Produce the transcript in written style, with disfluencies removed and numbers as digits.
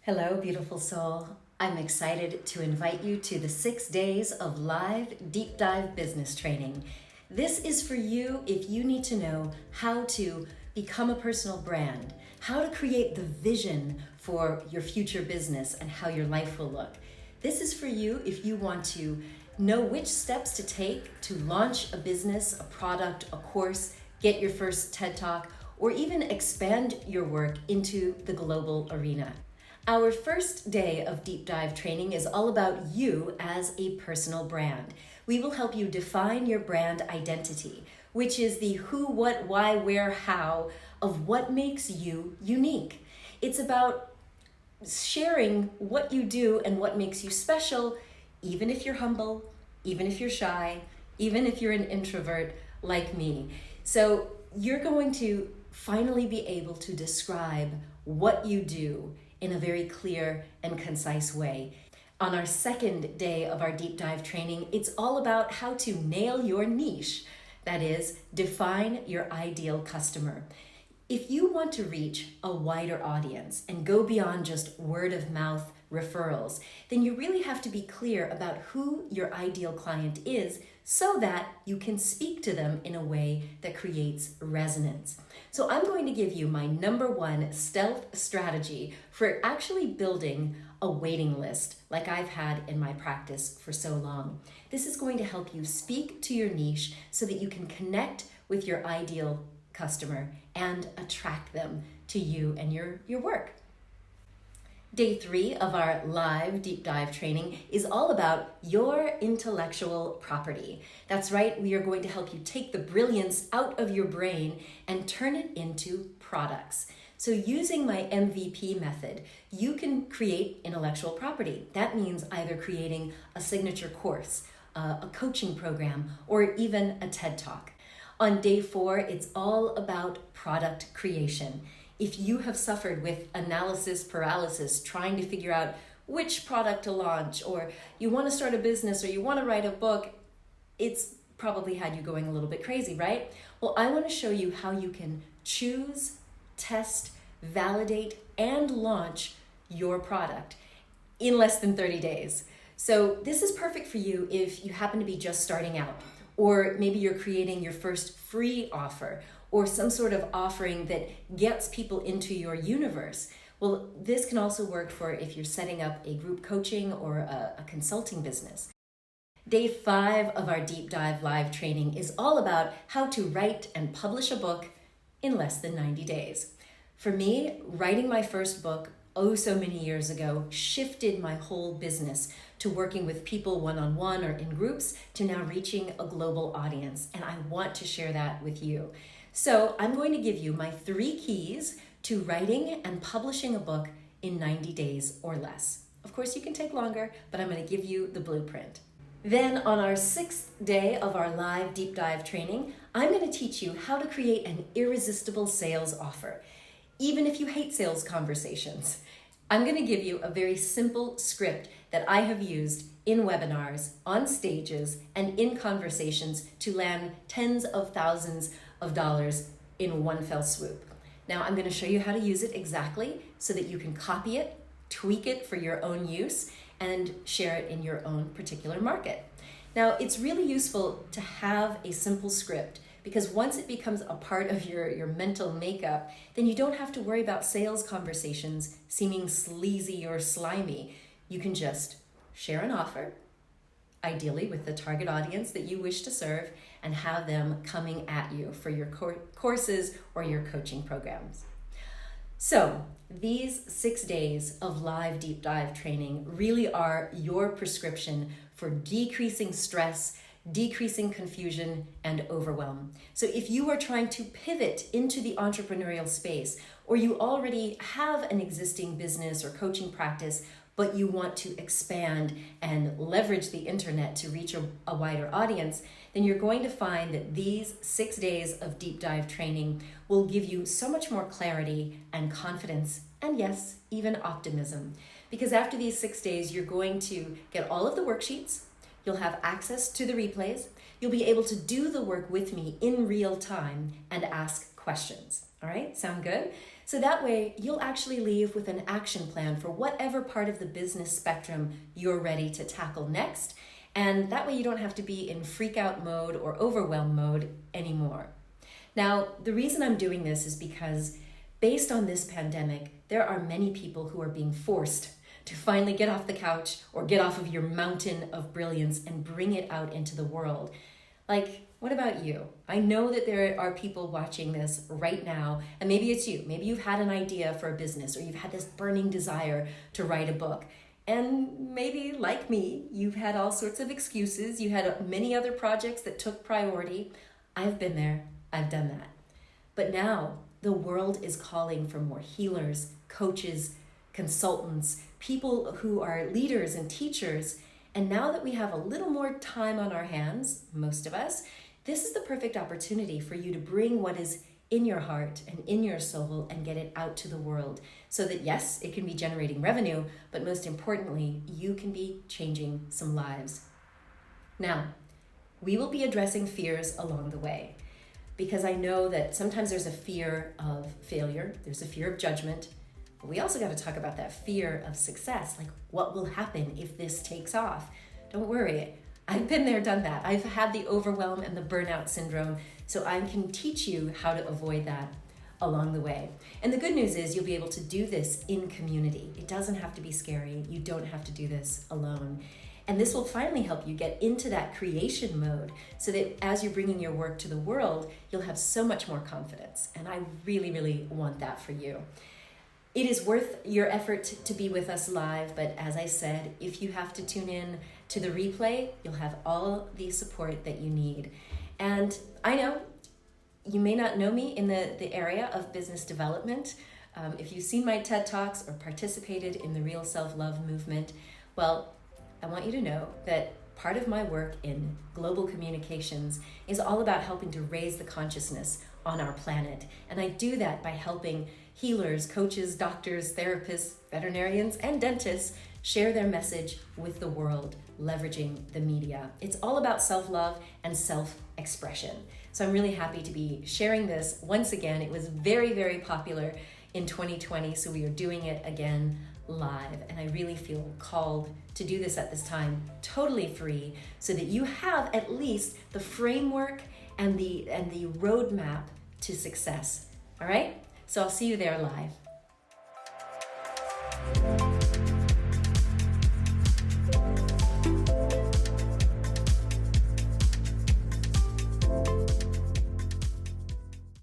Hello, beautiful soul. I'm excited to invite you to the 6 days of live deep dive business training. This is for you if you need to know how to become a personal brand, how to create the vision for your future business and how your life will look. This is for you if you want to know which steps to take to launch a business, a product, a course, get your first TED Talk, or even expand your work into the global arena. Our first day of deep dive training is all about you as a personal brand. We will help you define your brand identity, which is the who, what, why, where, how of what makes you unique. It's about sharing what you do and what makes you special, even if you're humble, even if you're shy, even if you're an introvert like me. So you're going to finally be able to describe what you do in a very clear and concise way. On our second day of our deep dive training, it's all about how to nail your niche. That is, define your ideal customer. If you want to reach a wider audience and go beyond just word of mouth referrals, then you really have to be clear about who your ideal client is so that you can speak to them in a way that creates resonance. So I'm going to give you my number one stealth strategy for actually building a waiting list like I've had in my practice for so long. This is going to help you speak to your niche so that you can connect with your ideal customer and attract them to you and your work. Day 3 of our live deep dive training is all about your intellectual property. That's right, we are going to help you take the brilliance out of your brain and turn it into products. So using my MVP method, you can create intellectual property. That means either creating a signature course, a coaching program, or even a TED Talk. On day 4, it's all about product creation. If you have suffered with analysis paralysis, trying to figure out which product to launch, or you want to start a business, or you want to write a book, it's probably had you going a little bit crazy, right? Well, I want to show you how you can choose, test, validate, and launch your product in less than 30 days. So this is perfect for you if you happen to be just starting out, or maybe you're creating your first free offer, or some sort of offering that gets people into your universe. Well, this can also work for if you're setting up a group coaching or a consulting business. Day 5 of our deep dive live training is all about how to write and publish a book in less than 90 days. For me, writing my first book so many years ago shifted my whole business to working with people one-on-one or in groups to now reaching a global audience. And I want to share that with you. So I'm going to give you my 3 keys to writing and publishing a book in 90 days or less. Of course, you can take longer, but I'm going to give you the blueprint. Then on our 6th day of our live deep dive training, I'm going to teach you how to create an irresistible sales offer, even if you hate sales conversations. I'm going to give you a very simple script that I have used in webinars, on stages, and in conversations to land tens of thousands of dollars in one fell swoop. Now I'm going to show you how to use it exactly so that you can copy it, tweak it for your own use, and share it in your own particular market. Now it's really useful to have a simple script because once it becomes a part of your mental makeup, then you don't have to worry about sales conversations seeming sleazy or slimy. You can just share an offer, ideally with the target audience that you wish to serve, and have them coming at you for your courses or your coaching programs. So these 6 days of live deep dive training really are your prescription for decreasing stress, decreasing confusion, and overwhelm. So if you are trying to pivot into the entrepreneurial space, or you already have an existing business or coaching practice, but you want to expand and leverage the internet to reach a wider audience, then you're going to find that these 6 days of deep dive training will give you so much more clarity and confidence, and yes, even optimism. Because after these 6 days, you're going to get all of the worksheets, you'll have access to the replays, you'll be able to do the work with me in real time and ask questions. All right, sound good? So that way, you'll actually leave with an action plan for whatever part of the business spectrum you're ready to tackle next. And that way you don't have to be in freak out mode or overwhelm mode anymore. Now, the reason I'm doing this is because based on this pandemic, there are many people who are being forced to finally get off the couch or get off of your mountain of brilliance and bring it out into the world. Like, what about you? I know that there are people watching this right now, and maybe it's you. Maybe you've had an idea for a business, or you've had this burning desire to write a book. And maybe, like me, you've had all sorts of excuses. You had many other projects that took priority. I've been there. I've done that. But now the world is calling for more healers, coaches, consultants, people who are leaders and teachers. And now that we have a little more time on our hands, most of us, this is the perfect opportunity for you to bring what is in your heart and in your soul and get it out to the world so that, yes, it can be generating revenue, but most importantly, you can be changing some lives. Now, we will be addressing fears along the way because I know that sometimes there's a fear of failure, there's a fear of judgment, but we also got to talk about that fear of success, like what will happen if this takes off. Don't worry, I've been there, done that. I've had the overwhelm and the burnout syndrome, so I can teach you how to avoid that along the way. And the good news is you'll be able to do this in community. It doesn't have to be scary. You don't have to do this alone. And this will finally help you get into that creation mode so that as you're bringing your work to the world, you'll have so much more confidence. And I really, really want that for you. It is worth your effort to be with us live, but as I said, if you have to tune in to the replay, you'll have all the support that you need. And I know you may not know me in the area of business development. If you've seen my TED Talks or participated in the Real Self-Love movement, well, I want you to know that part of my work in global communications is all about helping to raise the consciousness on our planet. And I do that by helping healers, coaches, doctors, therapists, veterinarians, and dentists share their message with the world, leveraging the media. It's all about self-love and self-expression. So I'm really happy to be sharing this once again. It was very, very popular in 2020, so we are doing it again live. And I really feel called to do this at this time, totally free, so that you have at least the framework and the roadmap to success. All right? So I'll see you there live.